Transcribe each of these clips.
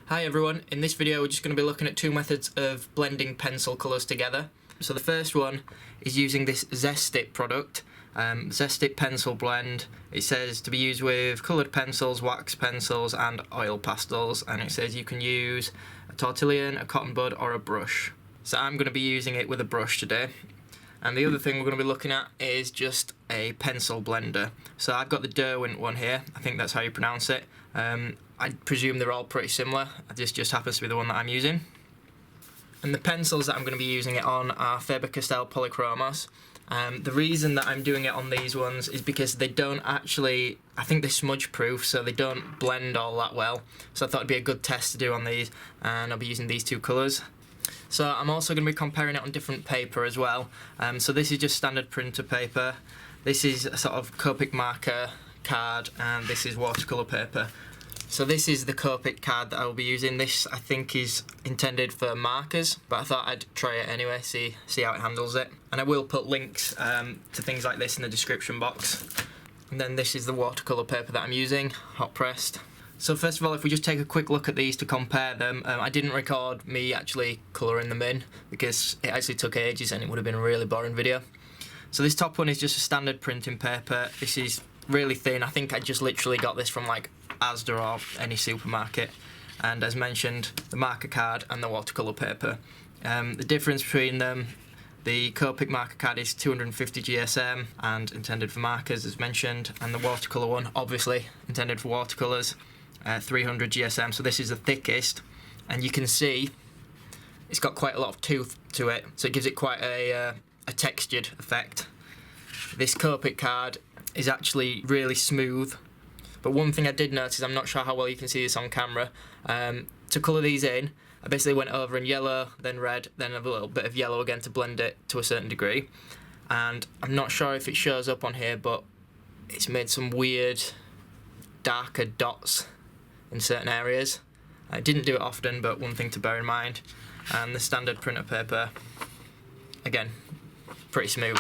Hi everyone, in this video we're just going to be looking at two methods of blending pencil colours together. So the first one is using this Zest-it product, Zest-it pencil blend. It says to be used with coloured pencils, wax pencils and oil pastels, and it says you can use a tortillon, a cotton bud or a brush. So I'm going to be using it with a brush today. And the other thing we're going to be looking at is just a pencil blender. So I've got the Derwent one here, I think that's how you pronounce it. I presume they're all pretty similar, this just happens to be the one that I'm using. And the pencils that I'm going to be using it on are Faber Castell Polychromos. The reason that I'm doing it on these ones is because they don't actually, I think they're smudge proof, so they don't blend all that well. So I thought it'd be a good test to do on these, and I'll be using these two colours. So I'm also going to be comparing it on different paper as well. So this is just standard printer paper, this is a sort of copic marker card, and this is watercolour paper. So this is the copic card that I will be using. This I think is intended for markers, but I thought I'd try it anyway, see how it handles it. And I will put links to things like this in the description box. And then this is the watercolour paper that I'm using, hot pressed. So first of all, if we just take a quick look at these to compare them, I didn't record me actually colouring them in because it actually took ages and it would have been a really boring video. So this top one is just a standard printing paper. This is really thin. I think I just literally got this from like Asda or any supermarket. And as mentioned, the marker card and the watercolour paper. The difference between them, the Copic marker card is 250 GSM and intended for markers as mentioned, and the watercolour one, obviously intended for watercolours, 300 GSM, so this is the thickest, and you can see it's got quite a lot of tooth to it, so it gives it quite a textured effect. This Copic card is actually really smooth, but one thing I did notice, I'm not sure how well you can see this on camera, to colour these in, I basically went over in yellow, then red, then a little bit of yellow again to blend it to a certain degree, and I'm not sure if it shows up on here, but it's made some weird darker dots in certain areas. I didn't do it often, but one thing to bear in mind. And the standard printer paper, again, pretty smooth.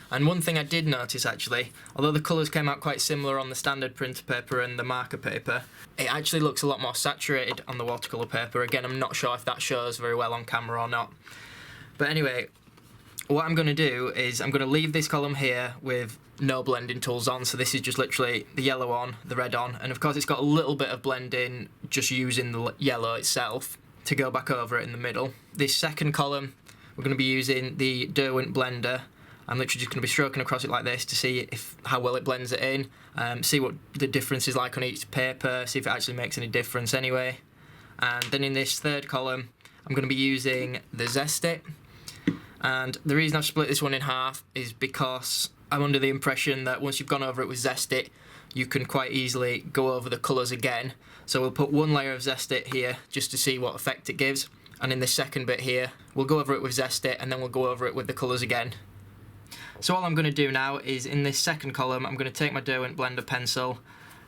And one thing I did notice actually, although the colours came out quite similar on the standard printer paper and the marker paper, it actually looks a lot more saturated on the watercolour paper. Again, I'm not sure if that shows very well on camera or not. But anyway, what I'm going to do is I'm going to leave this column here with no blending tools on, so this is just literally the yellow on, the red on, and of course it's got a little bit of blending just using the yellow itself to go back over it in the middle. This second column, we're going to be using the Derwent blender. I'm literally just going to be stroking across it like this to see how well it blends it in, see what the difference is like on each paper, see if it actually makes any difference anyway. And then in this third column, I'm going to be using the Zest-it. And the reason I've split this one in half is because I'm under the impression that once you've gone over it with Zest-it, you can quite easily go over the colours again. So we'll put one layer of Zest-it here just to see what effect it gives. And in the second bit here, we'll go over it with Zest-it and then we'll go over it with the colours again. So all I'm going to do now is in this second column, I'm going to take my Derwent blender pencil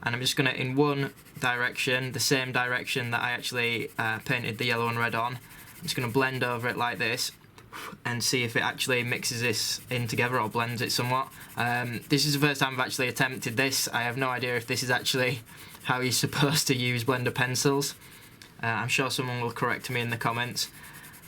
and I'm just going to, in one direction, the same direction that I actually painted the yellow and red on, I'm just going to blend over it like this and see if it actually mixes this in together or blends it somewhat. This is the first time I've actually attempted this. I have no idea if this is actually how you're supposed to use blender pencils. I'm sure someone will correct me in the comments.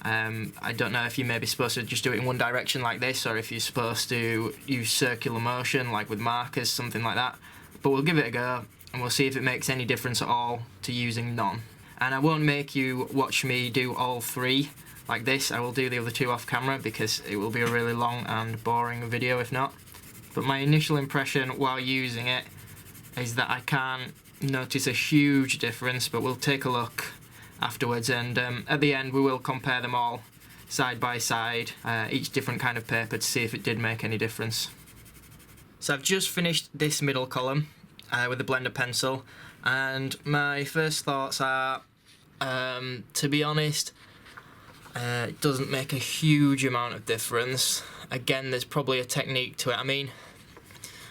I don't know if you may be supposed to just do it in one direction like this, or if you're supposed to use circular motion like with markers, something like that. But we'll give it a go and we'll see if it makes any difference at all to using none. And I won't make you watch me do all three like this. I will do the other two off camera because it will be a really long and boring video if not. But my initial impression while using it is that I can't notice a huge difference, but we'll take a look afterwards, and at the end we will compare them all side by side, each different kind of paper, to see if it did make any difference. So I've just finished this middle column with the blender pencil, and my first thoughts are, to be honest, it doesn't make a huge amount of difference. Again, there's probably a technique to it. I mean,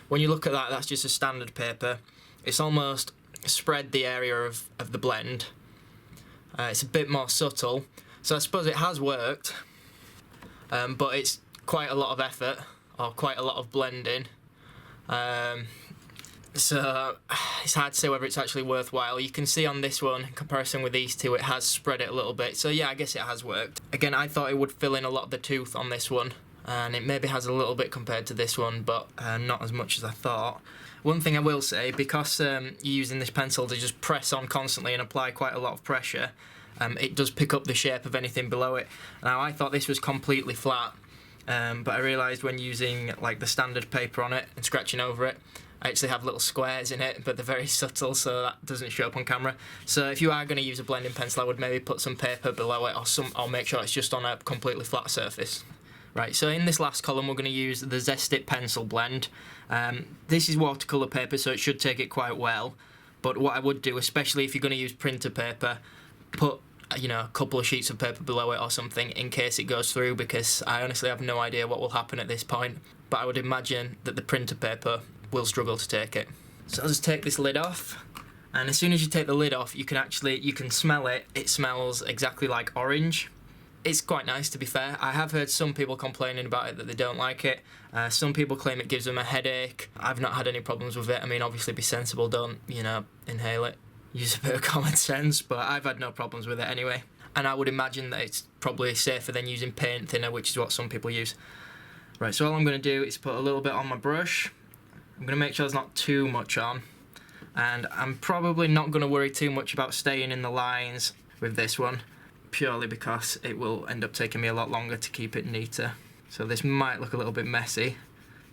when you look at that, that's just a standard paper. It's almost spread the area of the blend. It's a bit more subtle, so I suppose it has worked, but it's quite a lot of effort, or quite a lot of blending. So it's hard to say whether it's actually worthwhile. You can see on this one, in comparison with these two, it has spread it a little bit. So yeah, I guess it has worked. Again, I thought it would fill in a lot of the tooth on this one, and it maybe has a little bit compared to this one, but not as much as I thought. One thing I will say, because you're using this pencil to just press on constantly and apply quite a lot of pressure, it does pick up the shape of anything below it. Now, I thought this was completely flat, but I realised when using like the standard paper on it and scratching over it, I actually have little squares in it, but they're very subtle, so that doesn't show up on camera. So if you are going to use a blending pencil, I would maybe put some paper below it, or make sure it's just on a completely flat surface. Right, so in this last column we're going to use the Zest-it pencil blend. This is watercolour paper, so it should take it quite well. But what I would do, especially if you're going to use printer paper, put a couple of sheets of paper below it or something in case it goes through, because I honestly have no idea what will happen at this point. But I would imagine that the printer paper will struggle to take it. So I'll just take this lid off, and as soon as you take the lid off, you can smell it. It smells exactly like orange. It's quite nice, to be fair. I have heard some people complaining about it, that they don't like it. Some people claim it gives them a headache. I've not had any problems with it. I mean, obviously be sensible, don't inhale it. Use a bit of common sense, but I've had no problems with it anyway. And I would imagine that it's probably safer than using paint thinner, which is what some people use. Right, so all I'm going to do is put a little bit on my brush. I'm going to make sure there's not too much on, and I'm probably not going to worry too much about staying in the lines with this one, purely because it will end up taking me a lot longer to keep it neater. So this might look a little bit messy,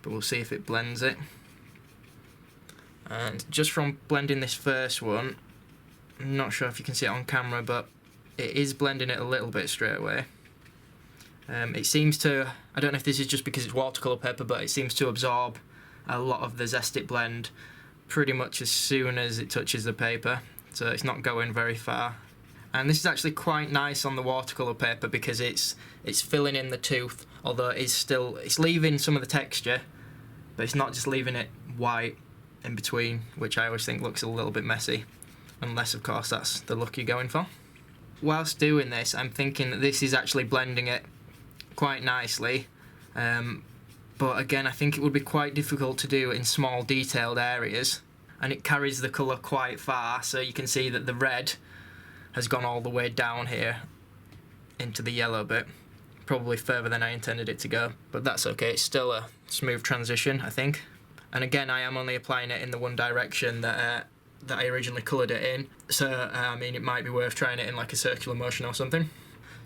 but we'll see if it blends it. And just from blending this first one, I'm not sure if you can see it on camera, but it is blending it a little bit straight away. It seems to, I don't know if this is just because it's watercolour paper, but it seems to absorb a lot of the Zest-it blend pretty much as soon as it touches the paper, so it's not going very far. And this is actually quite nice on the watercolour paper because it's filling in the tooth, although it's leaving some of the texture, but it's not just leaving it white in between, which I always think looks a little bit messy, unless of course that's the look you're going for. Whilst doing this, I'm thinking that this is actually blending it quite nicely. But again, I think it would be quite difficult to do in small detailed areas, and it carries the colour quite far, so you can see that the red has gone all the way down here into the yellow bit, probably further than I intended it to go, but that's okay. It's still a smooth transition, I think. And again, I am only applying it in the one direction that I originally coloured it in, so I mean, it might be worth trying it in like a circular motion or something.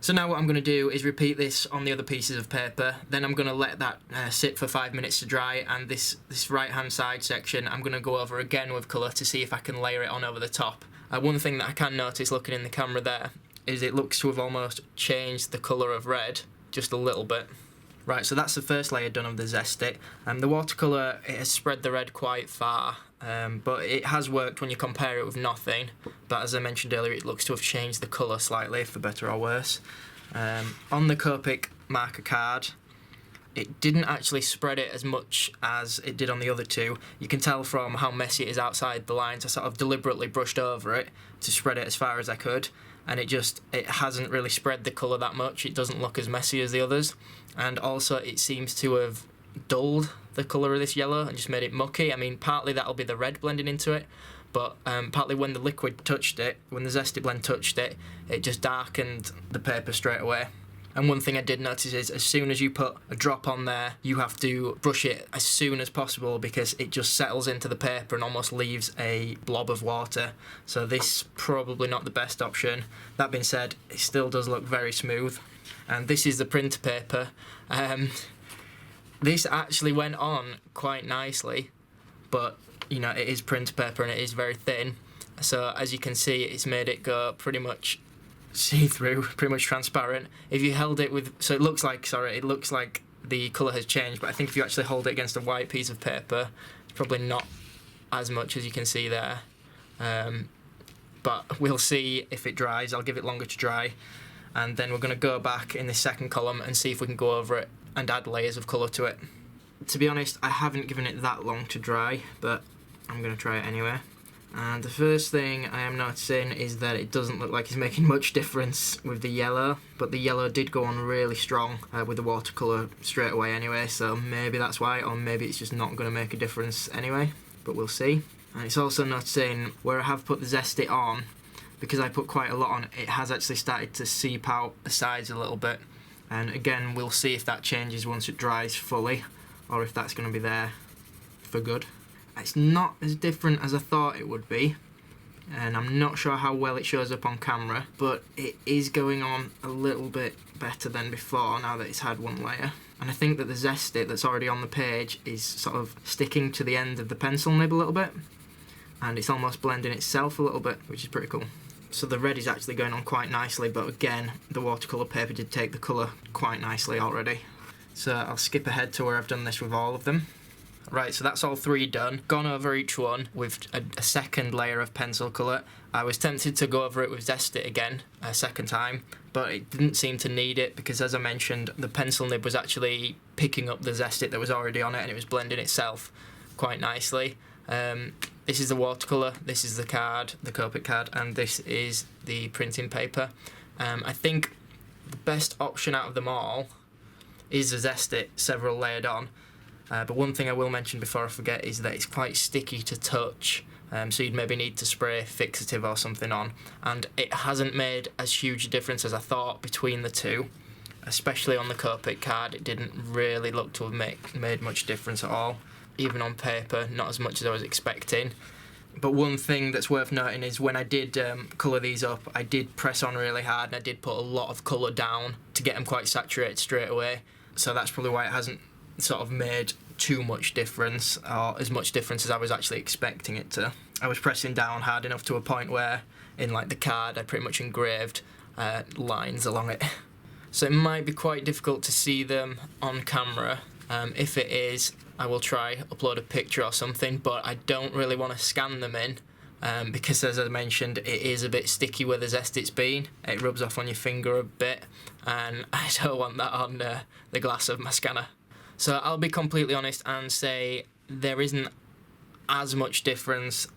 So now what I'm going to do is repeat this on the other pieces of paper, then I'm going to let that sit for 5 minutes to dry, and this right hand side section I'm going to go over again with colour to see if I can layer it on over the top. One thing that I can notice looking in the camera there is it looks to have almost changed the colour of red just a little bit. Right, so that's the first layer done of the Zest-it. The watercolour, it has spread the red quite far, but it has worked when you compare it with nothing. But as I mentioned earlier, it looks to have changed the colour slightly, for better or worse. On the Copic marker card, it didn't actually spread it as much as it did on the other two. You can tell from how messy it is outside the lines. I sort of deliberately brushed over it to spread it as far as I could, and it hasn't really spread the colour that much. It doesn't look as messy as the others, and also it seems to have dulled the colour of this yellow and just made it mucky. I mean, partly that'll be the red blending into it, but partly when the liquid touched it, when the Zest-it blend touched it, it just darkened the paper straight away. And one thing I did notice is as soon as you put a drop on there, you have to brush it as soon as possible because it just settles into the paper and almost leaves a blob of water. So this is probably not the best option. That being said, it still does look very smooth. And this is the printer paper. This actually went on quite nicely, but it is printer paper and it is very thin. So as you can see, it's made it go pretty much see-through, pretty much transparent. If you held it with, so it looks like the colour has changed, but I think if you actually hold it against a white piece of paper, it's probably not as much as you can see there. But we'll see if it dries. I'll give it longer to dry, and then we're going to go back in the second column and see if we can go over it and add layers of colour to it. To be honest, I haven't given it that long to dry, but I'm going to try it anyway. And the first thing I am noticing is that it doesn't look like it's making much difference with the yellow, but the yellow did go on really strong with the watercolour straight away anyway, so maybe that's why, or maybe it's just not going to make a difference anyway. but we'll see. And it's also noticing where I have put the Zest-it on, because I put quite a lot on, it has actually started to seep out the sides a little bit. And again, we'll see if that changes once it dries fully, or if that's going to be there for good. It's not as different as I thought it would be, and I'm not sure how well it shows up on camera, but it is going on a little bit better than before now that it's had one layer. And I think that the Zest-it that's already on the page is sort of sticking to the end of the pencil nib a little bit, and it's almost blending itself a little bit, which is pretty cool. So the red is actually going on quite nicely, but again, the watercolour paper did take the colour quite nicely already. So I'll skip ahead to where I've done this with all of them. Right, so that's all three done. Gone over each one with a second layer of pencil colour. I was tempted to go over it with Zest-it again a second time, but it didn't seem to need it because, as I mentioned, the pencil nib was actually picking up the Zest-it that was already on it, and it was blending itself quite nicely. This is the watercolour, this is the card, the copic card, and this is the printing paper. I think the best option out of them all is the Zest-it several layered on. But one thing I will mention before I forget is that it's quite sticky to touch, so you'd maybe need to spray fixative or something on, and it hasn't made as huge a difference as I thought between the two, especially on the copic card. It didn't really look to have made much difference at all, even on paper, not as much as I was expecting. But one thing that's worth noting is when I did colour these up, I did press on really hard and I did put a lot of colour down to get them quite saturated straight away, so that's probably why it hasn't sort of made too much difference, or as much difference as I was actually expecting it to. I was pressing down hard enough to a point where in like the card I pretty much engraved lines along it. So it might be quite difficult to see them on camera. If it is, I will try upload a picture or something, but I don't really want to scan them in because, as I mentioned, it is a bit sticky where the Zest-it's been. It rubs off on your finger a bit, and I don't want that on the glass of my scanner. So I'll be completely honest and say there isn't as much difference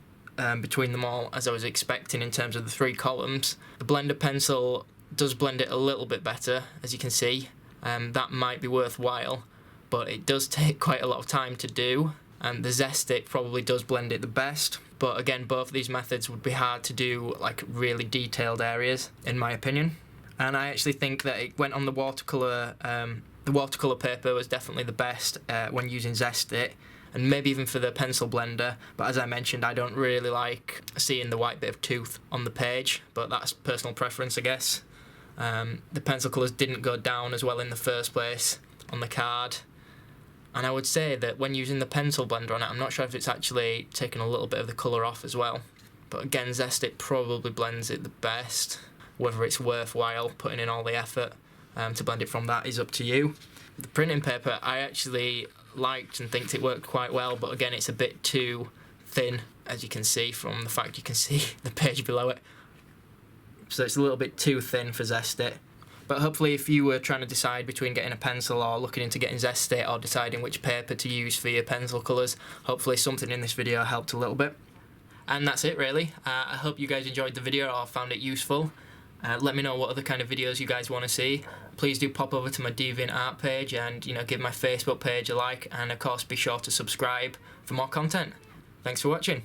between them all as I was expecting in terms of the three columns. The blender pencil does blend it a little bit better, as you can see. That might be worthwhile, but it does take quite a lot of time to do, and the Zest-it probably does blend it the best. But again, both of these methods would be hard to do like really detailed areas, in my opinion. And I actually think that it went on the watercolour. The watercolour paper was definitely the best when using Zest-it, and maybe even for the pencil blender, but as I mentioned, I don't really like seeing the white bit of tooth on the page, but that's personal preference, I guess. The pencil colours didn't go down as well in the first place on the card, and I would say that when using the pencil blender on it, I'm not sure if it's actually taken a little bit of the colour off as well, but again, Zest-it probably blends it the best. Whether it's worthwhile putting in all the effort to blend it from that is up to you. The printing paper I actually liked and think it worked quite well, but again it's a bit too thin, as you can see from the fact you can see the page below it. So it's a little bit too thin for Zest-it. But hopefully if you were trying to decide between getting a pencil or looking into getting Zest-it or deciding which paper to use for your pencil colours, hopefully something in this video helped a little bit. And that's it really. I hope you guys enjoyed the video or found it useful. Let me know what other kind of videos you guys want to see. Please do pop over to my DeviantArt page and give my Facebook page a like, and of course be sure to subscribe for more content. Thanks for watching.